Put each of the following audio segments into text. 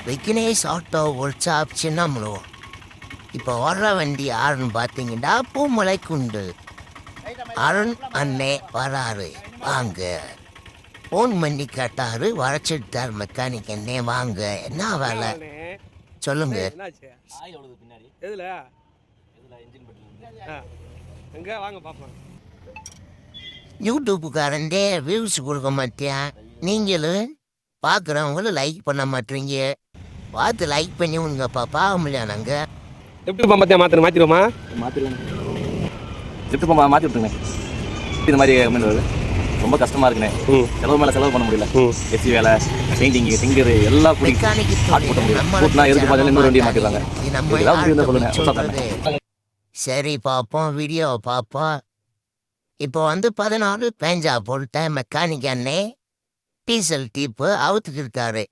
Vignesh auto workshop Chinnamalur. இப்போ வர்ற வண்டி யாருன்னு பார்த்தீங்கன்னா பூமலைக்குண்டு அருண் அண்ணே வராரு. வாங்க. ஃபோன் பண்ணி கேட்டாரு, வரைச்சிட்டார் மெக்கானிக் அண்ணே. வாங்க, என்ன வேலை சொல்லுங்க. என்னாச்சு? பின்னாடி எதுல இன்ஜின் பட்டில எங்க வாங்க பாப்போம். யூடியூப்புக்காரன்டே வியூஸ் கொடுக்க மாட்டேன், நீங்களும் பார்க்குறவங்களும் லைக் பண்ண மாட்டீங்க. பார்த்து லைக் பண்ணி உங்க பாவம் இல்லையா? நாங்கள் லிஃப்ட் பம்பத்தை மாற்றிடுவோமா? மாற்றிடுவோம். லிஃப்ட் பம்பை மாற்றி விட்டுருங்க. இது மாதிரி கமெண்ட் வருது, ரொம்ப கஷ்டமாக இருக்குண்ணே. செலவு மேலே செலவு பண்ண முடியல. எஸ்சி வேலை, பெயிண்டிங்கு, திங்கரு எல்லாம் கூட்டி ஆட் போட்ட முடியல. கூட்டினா எதுக்கு பார்த்தாலும் இன்னொரு வண்டியை மாற்றிடுவாங்க. சொல்லுங்கள். சரி பார்ப்போம், வீடியோ பார்ப்போம். இப்போ 14 பேஞ்சா போட்ட மெக்கானிக் அண்ணே டீசல் டீப்பு அவுத்துட்டு இருக்காரு.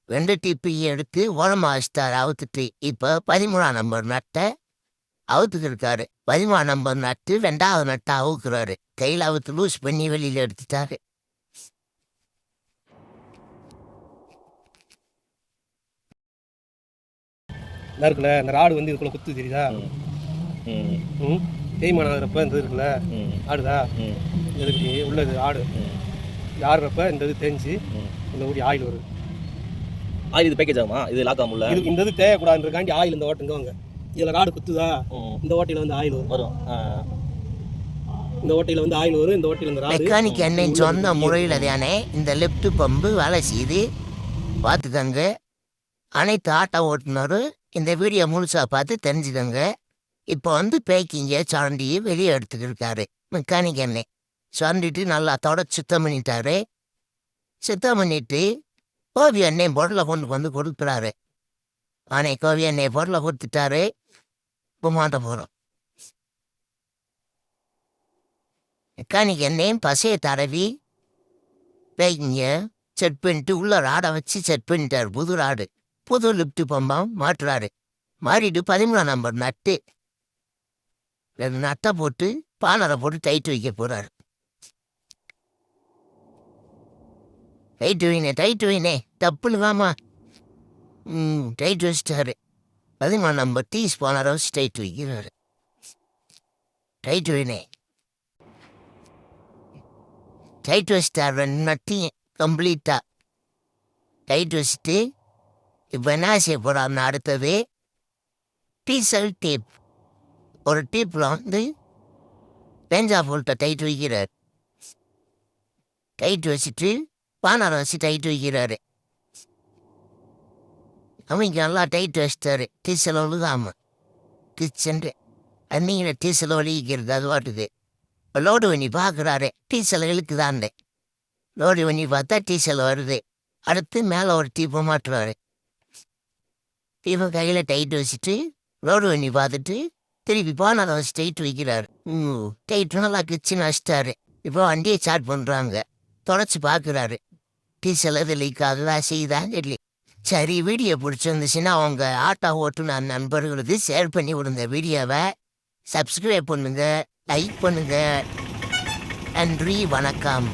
2 டீப்பு எடுத்து உரமா வச்சிட்டாரு அவுத்துட்டு. இப்போ 13ஆம் நம்பர் நட்டை அவுத்துட்டு இருக்காரு. 13ஆம் நம்பர் நட்டு 2வது நட்டை அவுக்குறாரு. கையில் அவுத்து லூஸ் பண்ணி வெளியில் எடுத்துட்டாரு. நல்லா இருக்குல்ல, இந்த ராடு வந்து இதுக்குள்ள குத்து தெரியுதா? தேய்மானம் ஆகிறப்ப இந்த இருக்குல்ல ஆடுதா, இதுக்கு உள்ளது ஆடு ஆடுறப்ப இந்த இது தேஞ்சு இந்த ஊடி ஆயில் வருது. ஆயில் இது பேக்கேஜ் ஆகுமா? இது லாக் ஆகும்ல. இது இந்த இது தேயக்கூடாதுன்றக்காண்டி ஆயில் இந்த ஓட்டுங்க வாங்க. இதில் ராடு குத்துதா, இந்த ஓட்டையில் வந்து ஆயில் வரும். இந்த ஓட்டையில் வந்து ஆயில் வரும். இந்த ஓட்டையில் இந்த ராடு மெக்கானிக் அண்ணன் சொன்ன முறையில் தானே இந்த லிஃப்ட் பம்பு வேலை செய்யுது. பார்த்துக்கங்க. அனைத்து ஆட்டோ ஓட்டுநரும் இந்த வீடியோ முழுசாக பார்த்து தெரிஞ்சுக்கங்க. இப்போ பேக்கிங்க சுரண்டி வெளியே எடுத்துக்கிட்டு இருக்காரு மெக்கானிக் அண்ணன். சுரண்டிட்டு நல்லா தொடச்சி சுத்தம் பண்ணிட்டாரு. சுத்தம் பண்ணிட்டு கோவி அண்ணன் பொருளை கொண்டு கொடுக்குறாரு. ஆனால் கோவி அண்ணன் பொருளை கொடுத்துட்டாரு. இப்போ மாட்ட போகிறோம். மெக்கானிக் அண்ணன் பசையை தடவி பேக்கிங்க செட் பண்ணிட்டு உள்ள ராடை வச்சு செட் பண்ணிட்டாரு. புது ராடு, புது லிஃப்ட் பம்பம் மாட்டுறாரு. மாறிட்டு 13ஆம் நம்பர் நட்டு 2 நட்டை போட்டு பானரை போட்டு டைட் வைக்க போகிறாரு. டைட் வைனே தப்புன்னு வாமா. டைட் வச்சிட்டாரு. 13ஆம் நம்பர் டீஸ் பானரை வச்சு டைட் வைக்கிறாரு. டைட் வைனே டைட் வச்சிட்டாரு. 2 நட்டையும் கம்ப்ளீட்டாக டைட் வச்சுட்டு இப்போ என்ன செய்ய போகிறாருன்னு அடுத்தது டீசல் டேப். ஒரு டீப்பில் பேஞ்சா போல்ட்டை டைட் வைக்கிறார். டைட் வச்சுட்டு பானரை வச்சு டைட் வைக்கிறாரு. அவங்க நல்லா டைட் வச்சிட்டாரு. டீசல் ஒழுகாமல் கிச்சன்ட்டு அன்னிங்கிற டீசல் ஒழுகிக்கிறது அது வாட்டுது. இப்போ லோடு பண்ணி பார்க்குறாரு, டீசல் இழுக்குதான்ண்டு. லோடு பண்ணி பார்த்தா டீசல் வருது. அடுத்து மேலே ஒரு டீப்பை மாட்டுறாரு. டீப்பை கையில் டைட் வச்சுட்டு லோடு பண்ணி பார்த்துட்டு திருப்பி பானரை வச்சு டைட் வைக்கிறாரு. டைட் நல்லா கிச்சன் வச்சிட்டாரு. இப்போ வண்டியை ஸ்டார்ட் பண்ணுறாங்க. தொடச்சி பார்க்குறாரு, டீசல் எது லீக் ஆகுதா செய்யுதான் இல்லை. சரி, வீடியோ பிடிச்சிருந்துச்சுன்னா அவங்க ஆட்டோ ஓட்டுநர் நண்பர்களுக்கு ஷேர் பண்ணி விடுங்க. வீடியோவை சப்ஸ்கிரைப் பண்ணுங்க, லைக் பண்ணுங்க. நன்றி, வணக்கம்.